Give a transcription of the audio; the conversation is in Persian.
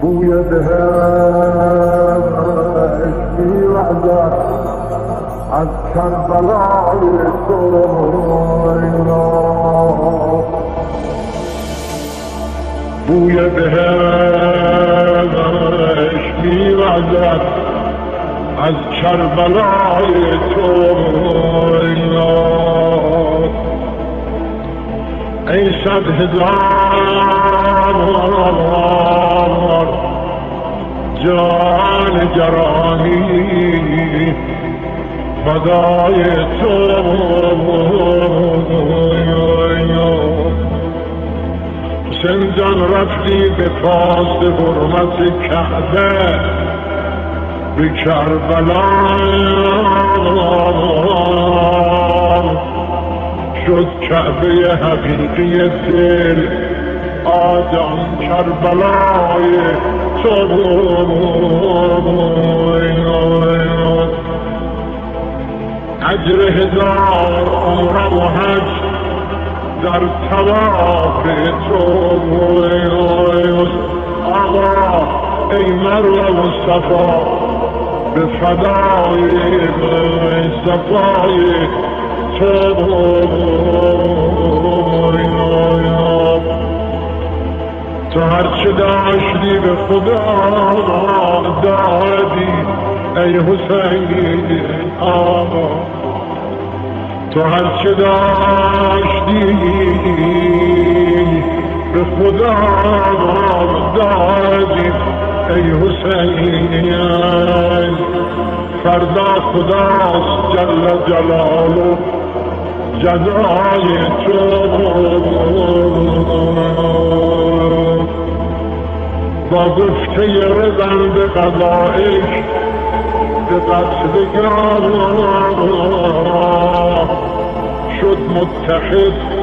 بوی بهش می‌وزد از کربلای تو بوی بهش می‌وزد از کربلای تو ای 100,000 جان گرامی فدای تو حسین جان رفتی به پاس حرمت کعبه به کربلا شد کعبه حقیقی دل آدم کربلای تو اجر 1000 عمره و حج در طواف تو آقا ای مروه و صفا به فدای صفای تو تو هرچه داشتی به خدا دادی ای حسین آقا تو هرچه داشتی به خدا دادی ای حسین فردا خداست جل جلاله جزای تو با گفته رضا به قضایش به قتلگاه شد متحد